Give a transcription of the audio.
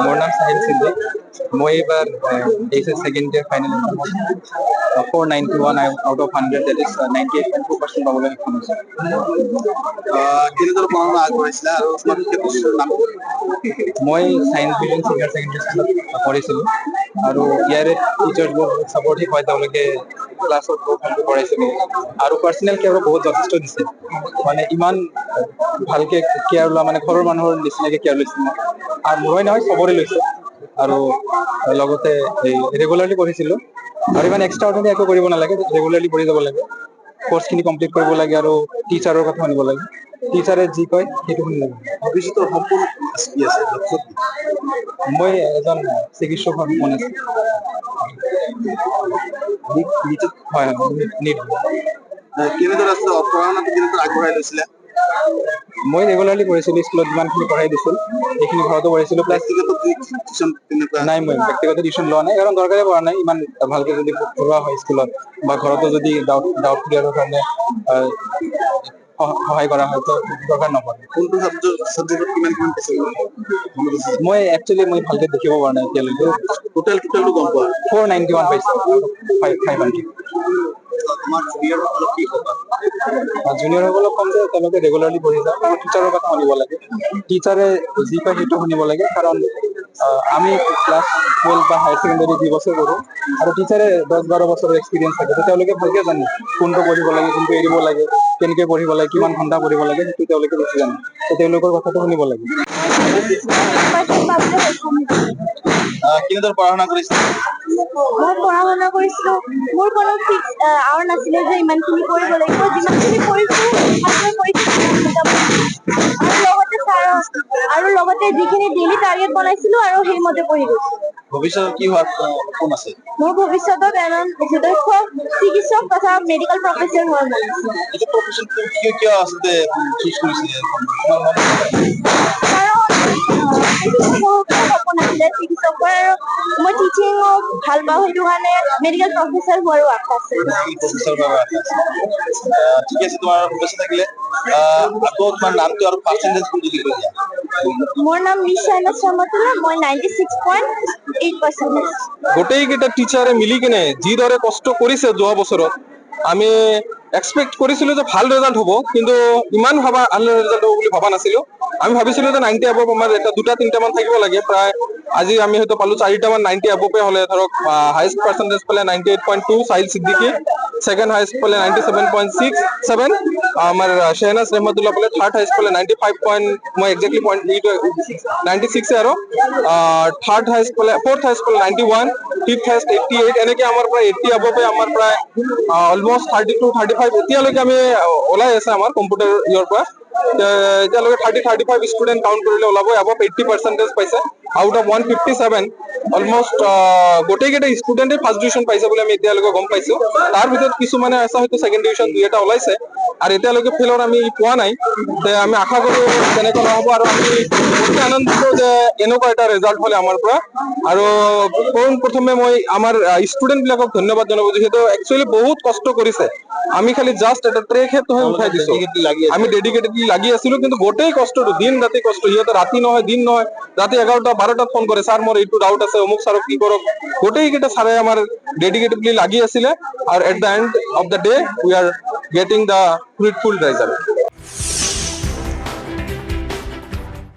मोर नाम साहिल सिद्धि मैं एबार HS second year final exam 491 out of 100 that is 98.2% পাবলৈ সক্ষম হৈছে কেনেদৰে পঢ়া আগবঢ়াইছিলা আৰু তোমালোকে কোনটো নাম মই সায়েন্স ভিজন সিনিয়ৰ সেকেন্ডাৰী স্কুলত পঢ়িছিলোঁ আৰু ইয়াৰে টিচাৰ্ছবোৰ বহুত ছাপৰ্টিভ হয় তেওঁলোকে ক্লাছত বহুত ভালকৈ পঢ়াইছিল আৰু পাৰ্চনেল কেয়াৰো বহুত যথেষ্ট দিছে মানে ইমান ভালকে কেয়াৰ লোৱা মানে ঘৰৰ মানুহৰ নিচিনাকে কেয়াৰ লৈছিল আৰু মই নহয় চবৰে লৈছে আৰু লগতে ৰেগুলাৰলি পঢ়িছিলোঁ আৰু ইমান এক্সট্ৰা অৰ্ডিনাৰী একো কৰিব নালাগে ৰেগুলাৰলি পঢ়ি যাব লাগে কোৰ্চখিনি কমপ্লিট কৰিব লাগে আৰু টিচাৰৰ কথা শুনিব লাগে টিচাৰে যি কয় সেইটো শুনিব লাগে ভৱিষ্যতৰ সপোন কি আছে লক্ষ্য কি মই এজন চিকিৎসক হোৱাৰ সপোন আছে হয় নিট কেনেদৰে আছে পঢ়া শুনাটো কেনেদৰে আগবঢ়াই লৈছিলা মই ৰেগুলাৰলি পঢ়িছিলোঁ স্কুলত যিমানখিনি পঢ়াই দিছিল সেইখিনি ঘৰতো পঢ়িছিলোঁ প্লাছ নাই মই ব্যক্তিগত টিউশ্যন লোৱা নাই কাৰণ দৰকাৰে পৰা নাই ইমান ভালকে যদি পঢ়োৱা হয় স্কুলত বা ঘৰতো যদি ডাউট ক্লিয়াৰৰ কাৰণে সহায় কৰা হয় তো দৰকাৰ নপৰে কোনটো সাবজেক্টত কিমান পাইছিল মই একচুৱেলি মই ভালকে দেখিব পৰা নাই এতিয়ালৈকে টোটেলটো গম পোৱা 491 পাইছোঁ 500 তোমাৰ জুনিয়ৰসকলক কি ক'বা জুনিয়ৰসকলক ক'ম যে তেওঁলোকে ৰেগুলাৰলি পঢ়ি যাওক আৰু টিচাৰৰ কথা শুনিব লাগে টিচাৰে যি কয় সেইটো শুনিব লাগে কাৰণ আমি ক্লাছ 12 বা হায়াৰ ছেকেণ্ডাৰী 2 বছৰ কৰোঁ আৰু টিচাৰে 10-12 বছৰৰ এক্সপিৰিয়েঞ্চ থাকে তেওঁলোকে ভালকে জানে কোনটো পঢ়িব লাগে কোনটো এৰিব লাগে কেনেকৈ পঢ়িব লাগে কিমান ঘণ্টা পঢ়িব লাগে সেইটো তেওঁলোকে বেছি জানে তেওঁলোকৰ কথাটো শুনিব লাগে কেনেদৰে পঢ়া শুনা কৰিছা মই পঢ়া শুনা কৰিছিলোঁ মোৰ কোনো ফিক্স আৱাৰ নাছিলে যে ইমানখিনি কৰিব লাগিব যিমানখিনি কৰিছোঁ আৰু লগতে যিখিনি ডেইলি টাৰ্গেট বনাইছিলোঁ আৰু সেইমতে পঢ়ি গৈছোঁ ভৱিষ্যতৰ কি হোৱাৰ সপোন আছে মোৰ ভৱিষ্যতত এজন সুদক্ষ চিকিৎসক তথা মেডিকেল প্ৰফেচৰ হোৱাৰ মন আছে এইটো প্ৰফেচন কিয় আচলতে চুজ কৰিছিলে সপোন আছিলে চিকিৎসকৰ আৰু মই টিচিঙো ভাল পাওঁ সেইটো কাৰণে মেডিকেল প্ৰফেচৰ হোৱাৰো আশা আছে ঠিক আছে তোমাৰ শুভেচ্ছা থাকিলে আকৌ তোমাৰ নামটো আৰু পাৰ্চেন্টেজ কোনটো লিখি দিয়া মোৰ নাম নিশানা শৰ্মাতুলা মই 96.8% গোটেইকেইটা টিচাৰে মিলি কিনে যিদৰে কষ্ট কৰিছে যোৱা বছৰত আমি এক্সপেক্ট কৰিছিলোঁ যে ভাল ৰিজাল্ট হ'ব কিন্তু ইমান ভাল ৰিজাল্ট হ'ব বুলি ভবা নাছিলোঁ আমি ভাবিছিলোঁ যে 90 above আমাৰ এটা 2-3টা মান থাকিব লাগে প্ৰায় আজি আমি হয়তো পালোঁ 4টা মান 90 above হ'লে ধৰক হাইয়েষ্ট পাৰ্চেন্টেজ পালে 98.2 সাহিল সিদ্দিকী সেকেন্ড হাইয়েষ্ট পালে 97.67 আমাৰ শেহনাজ ৰহমতুল্লাহ পালে থাৰ্ড হাইয়েষ্ট পালে 95 মই এক্স্যাক্টলি পয়েন্ট 96 আৰু থাৰ্ড হাইয়েষ্ট পালে ফোৰ্থ হাইয়েষ্ট পালে 91 ফিফথ হাইয়েষ্ট 88 এনেকে আমাৰ প্ৰায় 80 above আমাৰ প্ৰায় অলমোস্ট 32-35 এতিয়ালৈকে আমি ওলাই আছে আমাৰ কম্পিউটাৰ ইয়াৰ পৰা এতিয়ালৈকে 30-35 ষ্টুডেণ্ট কাউণ্ট কৰিলে ওলাব above 80% পাইছে আউট অফ 157 অলমোস্ট গোটেইকেইটা ষ্টুডেণ্টে ফাৰ্ষ্ট ডিভিজন পাইছে বুলি আমি এতিয়ালৈকে গম পাইছোঁ তাৰ ভিতৰত কিছুমানে আছে হয়তো ছেকেণ্ড ডিভিজন 2-এটা ওলাইছে আৰু এতিয়ালৈকে ফেলৰ আমি পোৱা নাই আমি আশা কৰোঁ তেনেকুৱা নহ'ব আৰু আমি অতি আনন্দিত যে এনেকুৱা এটা ৰিজাল্ট হ'লে আমাৰ পৰা আৰু প্ৰথমে মই আমাৰ ষ্টুডেণ্টবিলাকক ধন্যবাদ জনাব যিহেতু একচুৱেলি বহুত কষ্ট কৰিছে আমি খালি জাষ্ট এটা ট্ৰেক হৈ উঠাই দিছোঁ আমি ডেডিকেটেডলি লাগি আছিলোঁ কিন্তু গোটেই কষ্টটো দিন ৰাতি কষ্ট সিহঁতে ৰাতি নহয় দিন নহয় ৰাতি 11টা-12টাত ফোন কৰে ছাৰ মোৰ এইটো ডাউট আছে অমুক ছাৰক কি কৰক গোটেইকেইটা ছাৰে আমাৰ ডেডিকেটেডলি লাগি আছিলে আৰু at the end of the day we are getting the fruitful result